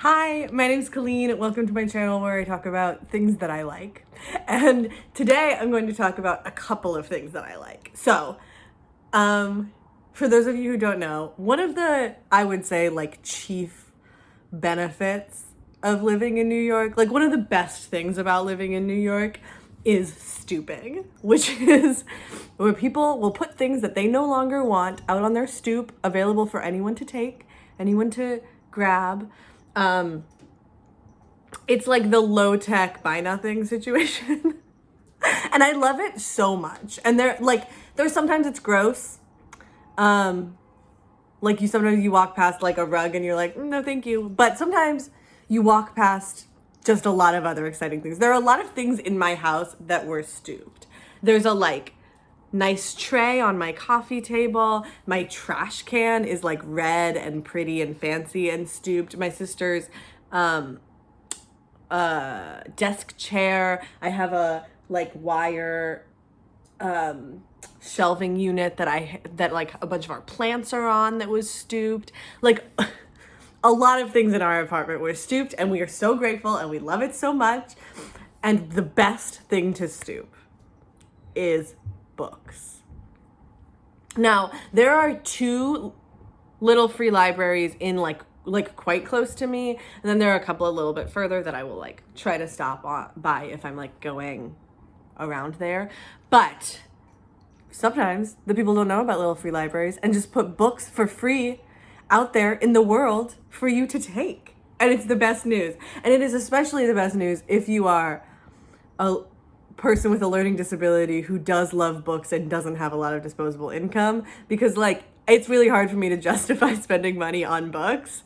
Hi, my name's Colleen. Welcome to my channel where I talk about things that I like. And today I'm going to talk about a couple of things that I like. So, for those of you who don't know, one of the, I would say, like, chief benefits of living in New York, like one of the best things about living in New York is stooping, which is where people will put things that they no longer want out on their stoop, available for anyone to take, anyone to grab. It's like the low-tech buy nothing situation. And I love it so much. And there's sometimes it's gross. Like sometimes you walk past like a rug and you're like, no, thank you. But sometimes you walk past just a lot of other exciting things. There are a lot of things in my house that were stooped. There's a nice tray on my coffee table. My trash can is like red and pretty and fancy and stooped. My sister's desk chair. I have a wire shelving unit that like a bunch of our plants are on that was stooped. Like a lot of things in our apartment were stooped, and we are so grateful and we love it so much. And the best thing to stoop is books. Now, there are two little free libraries in like quite close to me, and then there are a couple a little bit further that I will try to stop by if I'm going around there. But sometimes the people don't know about little free libraries and just put books for free out there in the world for you to take. And it's the best news. And it is especially the best news if you are a person with a learning disability who does love books and doesn't have a lot of disposable income, because it's really hard for me to justify spending money on books.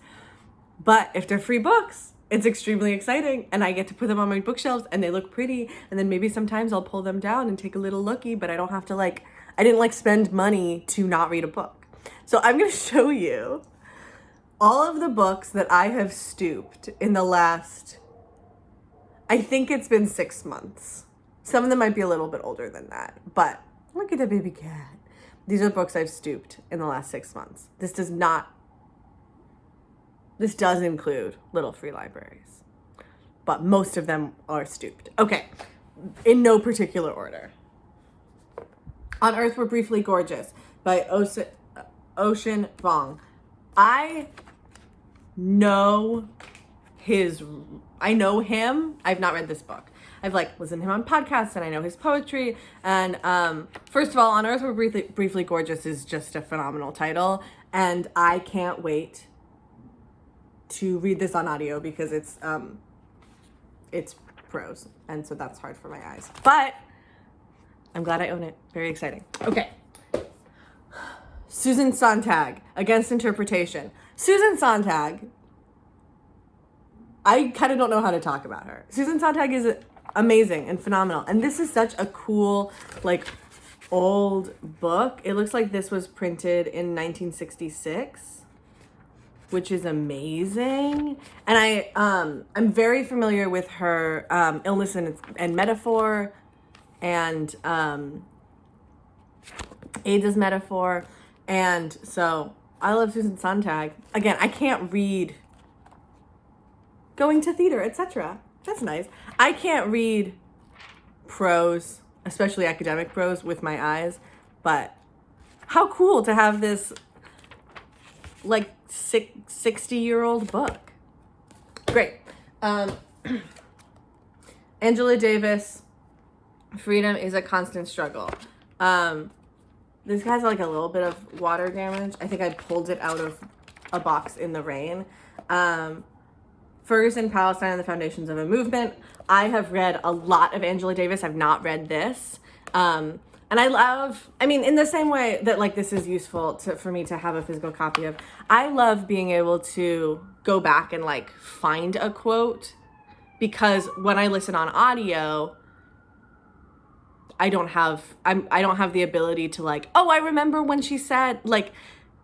But if they're free books, it's extremely exciting, and I get to put them on my bookshelves and they look pretty, and then maybe sometimes I'll pull them down and take a little looky, but I don't have to I didn't spend money to not read a book. So I'm going to show you all of the books that I have stooped in the last, I think it's been 6 months. Some of them might be a little bit older than that, but look at the baby cat. These are books I've stooped in the last 6 months. This does include little free libraries, but most of them are stooped. Okay, in no particular order. On Earth We're Briefly Gorgeous by Ocean Vuong. I know him. I've not read this book. I've listened to him on podcasts, and I know his poetry. And first of all, On Earth We're Briefly Gorgeous is just a phenomenal title, and I can't wait to read this on audio because it's prose, and so that's hard for my eyes. But I'm glad I own it. Very exciting. Okay. Susan Sontag, Against Interpretation. Susan Sontag, I kind of don't know how to talk about her. Susan Sontag is amazing and phenomenal. And this is such a cool, old book. It looks like this was printed in 1966, which is amazing. And I'm very familiar with her Illness and Metaphor, and AIDS as Metaphor. And so I love Susan Sontag. Again, I can't read Going to Theater, etc. That's nice. I can't read prose, especially academic prose, with my eyes, but how cool to have this 60-year-old book. Great. Angela Davis, Freedom is a Constant Struggle. This has a little bit of water damage. I think I pulled it out of a box in the rain. Ferguson, Palestine, and the Foundations of a Movement. I have read a lot of Angela Davis. I've not read this. And in the same way that this is useful for me to have a physical copy of, I love being able to go back and find a quote, because when I listen on audio, I don't have the ability to I remember when she said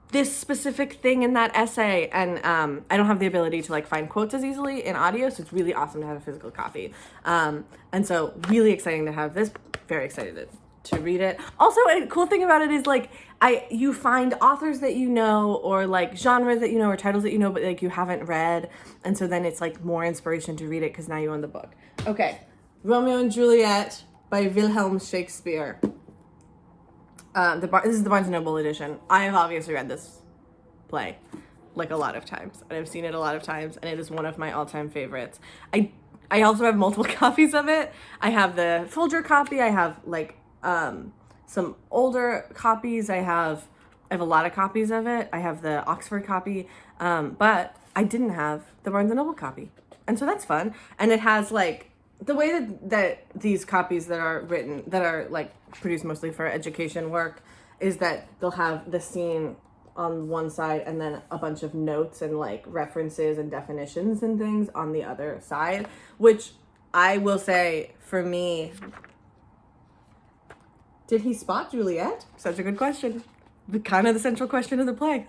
this specific thing in that essay, and I don't have the ability to find quotes as easily in audio, so it's really awesome to have a physical copy. And so really exciting to have this, very excited to read it. Also, a cool thing about it is like you find authors that you know, or like genres that you know, or titles that you know, but like you haven't read, and so then it's like more inspiration to read it because now you own the book. Okay, Romeo and Juliet by Wilhelm Shakespeare. This is the Barnes & Noble edition. I have obviously read this play like a lot of times, and I've seen it a lot of times, and it is one of my all-time favorites. I also have multiple copies of it. I have the Folger copy. I have like some older copies. I have a lot of copies of it. I have the Oxford copy, but I didn't have the Barnes & Noble copy, and so that's fun. And it has like the way that these copies that are written, that are like produced mostly for education work, is that they'll have the scene on one side and then a bunch of notes and like references and definitions and things on the other side, which I will say for me, did he spot Juliet? Such a good question. Kind of the central question of the play.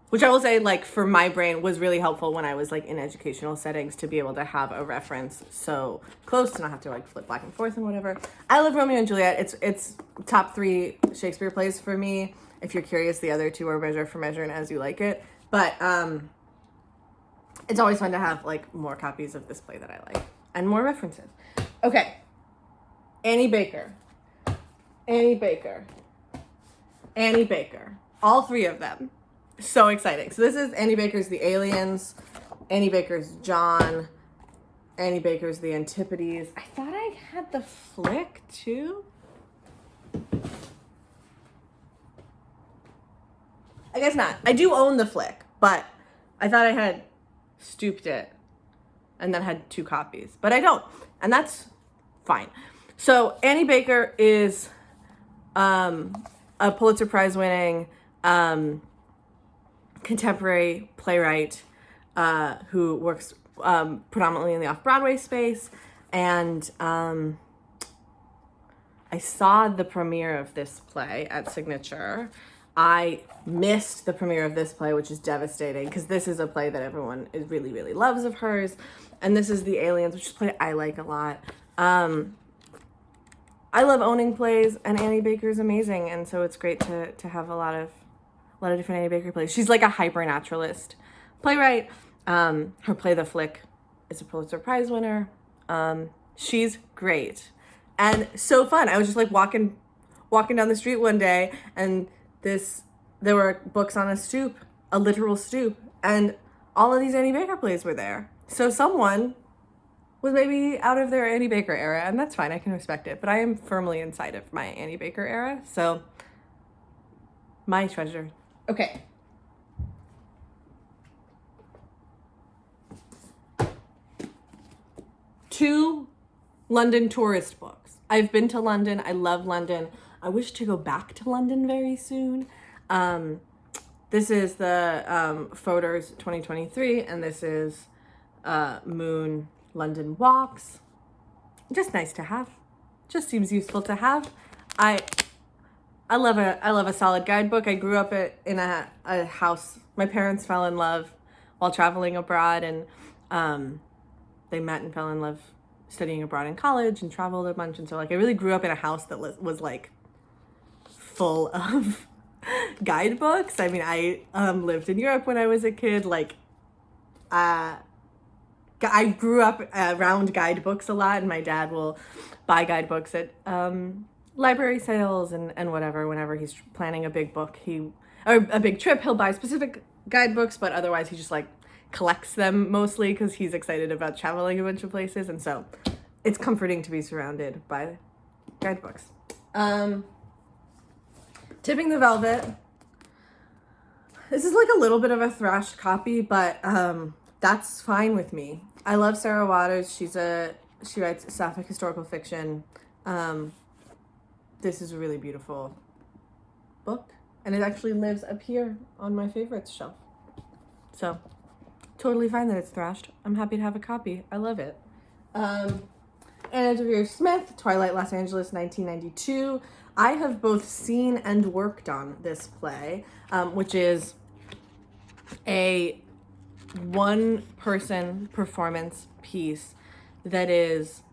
Which I will say, like, for my brain was really helpful when I was like in educational settings to be able to have a reference so close to not have to like flip back and forth and whatever. I love Romeo and Juliet. It's top 3 Shakespeare plays for me. If you're curious, the other 2 are Measure for Measure and As You Like It. But it's always fun to have like more copies of this play that I like and more references. Okay, Annie Baker. All 3 of them. So exciting. So this is Annie Baker's The Aliens, Annie Baker's John, Annie Baker's The Antipodes. I thought I had the flick too. I guess not. I do own the flick, but I thought I had stooped it and then had 2 copies, but I don't, and that's fine. So Annie Baker is a Pulitzer Prize winning contemporary playwright who works predominantly in the off-Broadway space, and I saw the premiere of this play at Signature. I missed the premiere of this play, which is devastating because this is a play that everyone really, really loves of hers, and this is The Aliens, which is a play I like a lot. I love owning plays, and Annie Baker is amazing, and so it's great to have a lot of different Annie Baker plays. She's like a hyper-naturalist playwright. Her play The Flick is a Pulitzer Prize winner. She's great and so fun. I was just like walking down the street one day, and there were books on a stoop, a literal stoop, and all of these Annie Baker plays were there. So someone was maybe out of their Annie Baker era, and that's fine. I can respect it. But I am firmly inside of my Annie Baker era, so my treasure. Okay. Two London tourist books. I've been to London. I love London. I wish to go back to London very soon. This is the Photos 2023, and this is Moon London Walks. Just nice to have. Just seems useful to have. I love a solid guidebook. I grew up in a house. My parents fell in love while traveling abroad, and they met and fell in love studying abroad in college and traveled a bunch. And so like I really grew up in a house that was like full of guidebooks. I mean, I lived in Europe when I was a kid. Like I grew up around guidebooks a lot, and my dad will buy guidebooks at library sales and whatever. Whenever he's planning a big book, or a big trip, he'll buy specific guidebooks, but otherwise he just like collects them mostly because he's excited about traveling a bunch of places, and so it's comforting to be surrounded by guidebooks. Tipping the Velvet. This is like a little bit of a thrashed copy, but that's fine with me. I love Sarah Waters. She writes sapphic historical fiction. This is a really beautiful book, and it actually lives up here on my favorites shelf. So totally fine that it's thrashed. I'm happy to have a copy. I love it. Anna Deavere Smith, Twilight Los Angeles, 1992. I have both seen and worked on this play, which is a one-person performance piece that is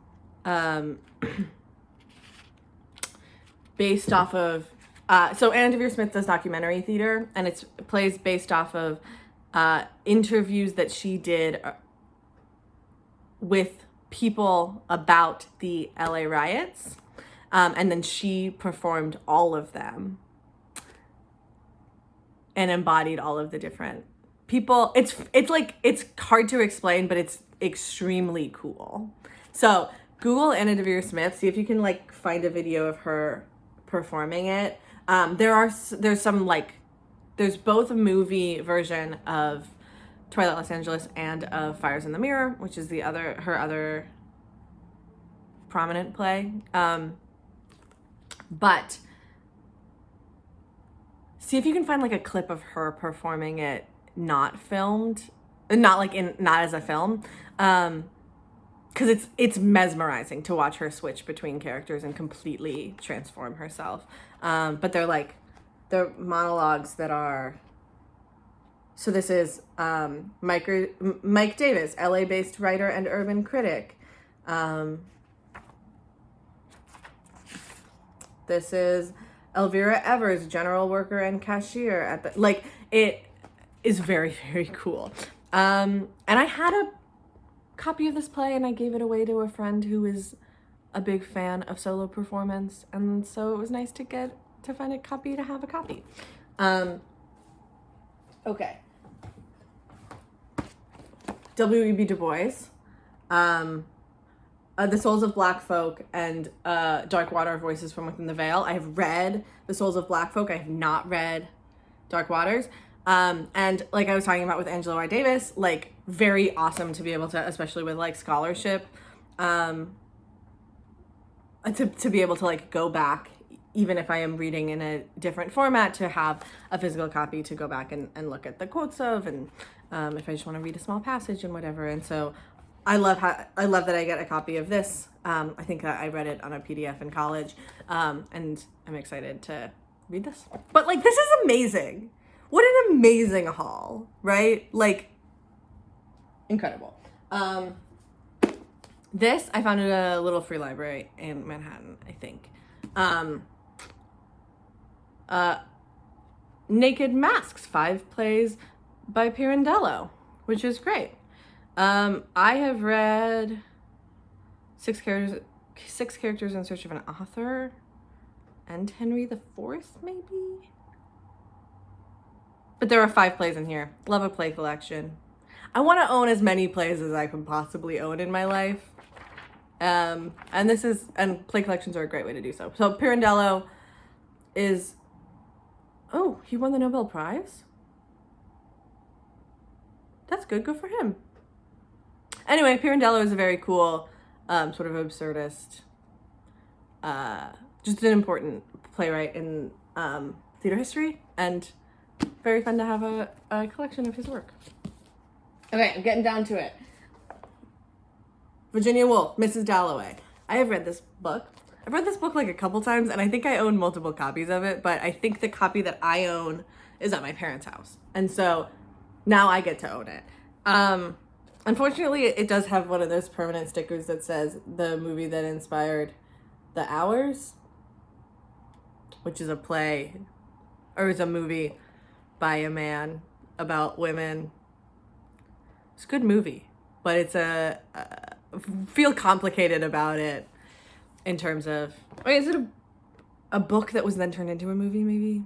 based off of, so Anna Deavere Smith does documentary theater, and it's plays based off of interviews that she did with people about the LA riots, and then she performed all of them and embodied all of the different people. It's like, it's hard to explain, but it's extremely cool. So Google Anna Deavere Smith, see if you can like find a video of her performing it. There's some like, there's both a movie version of Twilight Los Angeles and of Fires in the Mirror, which is her other prominent play. But see if you can find like a clip of her performing it, not filmed, not as a film. Because it's mesmerizing to watch her switch between characters and completely transform herself. But they're monologues that are. So this is Mike Davis, LA-based writer and urban critic. This is Elvira Evers, general worker and cashier at the, like, it is very, very cool. And I had a copy of this play and I gave it away to a friend who is a big fan of solo performance, and so it was nice to find a copy, to have a copy. Okay. W.E.B. Du Bois, The Souls of Black Folk, and Dark Water, Voices from Within the Veil. I have read The Souls of Black Folk. I have not read Dark Waters. And like I was talking about with Angela Y. Davis, like very awesome to be able to, especially with like scholarship, to be able to like go back, even if I am reading in a different format, to have a physical copy to go back and look at the quotes of, and if I just want to read a small passage and whatever. And so I love that I get a copy of this. I think I read it on a PDF in college, and I'm excited to read this. But like, this is amazing. What an amazing haul, right? Like, incredible. This I found at a little free library in Manhattan, I think. Naked Masks, 5 plays by Pirandello, which is great. I have read six characters in search of an author, and Henry IV, maybe? But there are 5 plays in here. Love a play collection. I want to own as many plays as I can possibly own in my life. And play collections are a great way to do so. So Pirandello is, oh, he won the Nobel Prize? That's good for him. Anyway, Pirandello is a very cool, sort of absurdist, just an important playwright in theater history, and very fun to have a collection of his work. Okay, I'm getting down to it. Virginia Woolf, Mrs. Dalloway. I have read this book. I've read this book like a couple times, and I think I own multiple copies of it, but I think the copy that I own is at my parents' house. And so now I get to own it. Unfortunately, it does have one of those permanent stickers that says the movie that inspired The Hours, which is a play, or is a movie by a man about women. It's a good movie, but it's feel complicated about it in terms of, wait, is it a book that was then turned into a movie, maybe?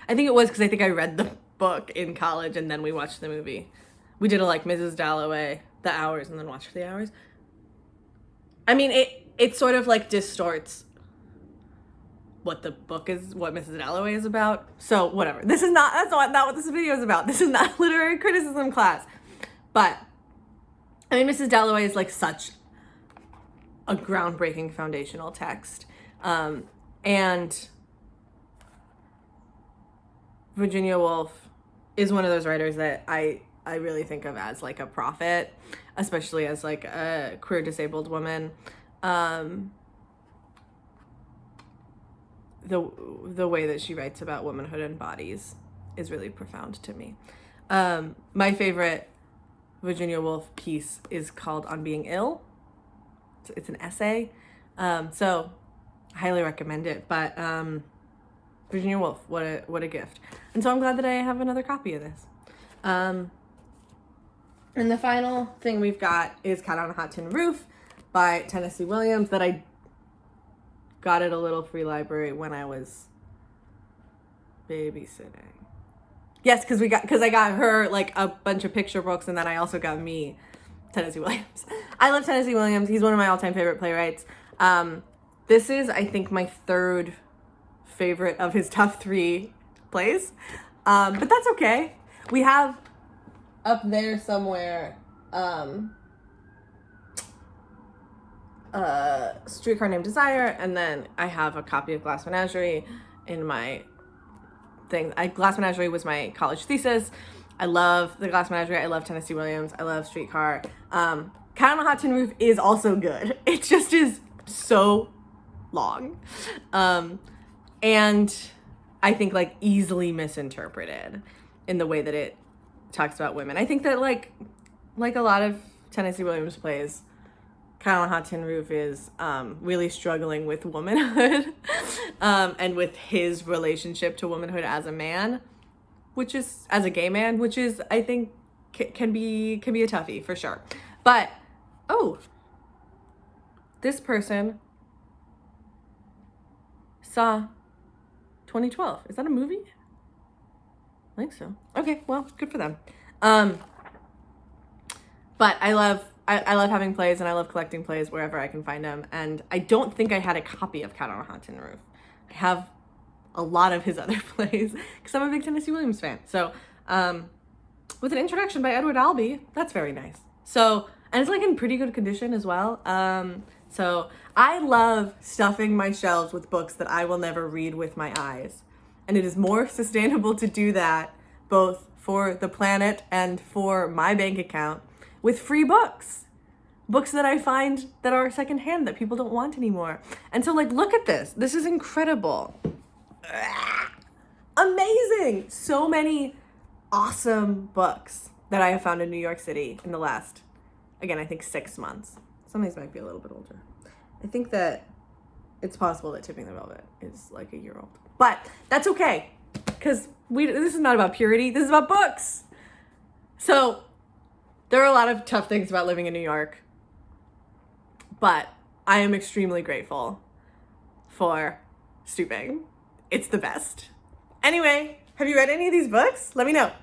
I think it was, because I think I read the book in college and then we watched the movie. We did Mrs. Dalloway, The Hours, and then watched The Hours. I mean, it sort of like distorts what the book is, what Mrs. Dalloway is about. So whatever. That's not what this video is about. This is not literary criticism class. But I mean, Mrs. Dalloway is like such a groundbreaking foundational text. And Virginia Woolf is one of those writers that I really think of as like a prophet, especially as like a queer disabled woman. The way that she writes about womanhood and bodies is really profound to me. My favorite Virginia Woolf piece is called On Being Ill. It's an essay. So I highly recommend it. But Virginia Woolf, what a gift. And so I'm glad that I have another copy of this. And the final thing we've got is Cat on a Hot Tin Roof by Tennessee Williams, that I got at a little free library when I was babysitting. Yes, because I got her like a bunch of picture books, and then I also got me Tennessee Williams. I love Tennessee Williams. He's one of my all-time favorite playwrights. This is, I think, my third favorite of his top 3 plays. But that's okay. We have up there somewhere Streetcar Named Desire, and then I have a copy of Glass Menagerie in my thing. Glass Menagerie was my college thesis. I love the Glass Menagerie. I love Tennessee Williams. I love Streetcar. Cat on a Hot Tin Roof is also good. It just is so long. And I think like easily misinterpreted in the way that it talks about women. I think that like a lot of Tennessee Williams plays, Cat on a Hot Tin Roof is really struggling with womanhood and with his relationship to womanhood as a man, which is, as a gay man, which is, I think, can be a toughie for sure. But, oh, this person saw 2012. Is that a movie? I think so. Okay, well, good for them. But I love having plays, and I love collecting plays wherever I can find them. And I don't think I had a copy of Cat on a Hot Tin Roof. I have a lot of his other plays because I'm a big Tennessee Williams fan. So, with an introduction by Edward Albee, that's very nice. So, and it's like in pretty good condition as well. So I love stuffing my shelves with books that I will never read with my eyes. And it is more sustainable to do that, both for the planet and for my bank account, with free books. Books that I find that are secondhand, that people don't want anymore. And so, like, look at this. This is incredible. Amazing. So many awesome books that I have found in New York City in the last, again, I think 6 months. Some of these might be a little bit older. I think that it's possible that Tipping the Velvet is like a year old. But that's okay, because this is not about purity. This is about books. So there are a lot of tough things about living in New York, but I am extremely grateful for stooping. It's the best. Anyway, have you read any of these books? Let me know.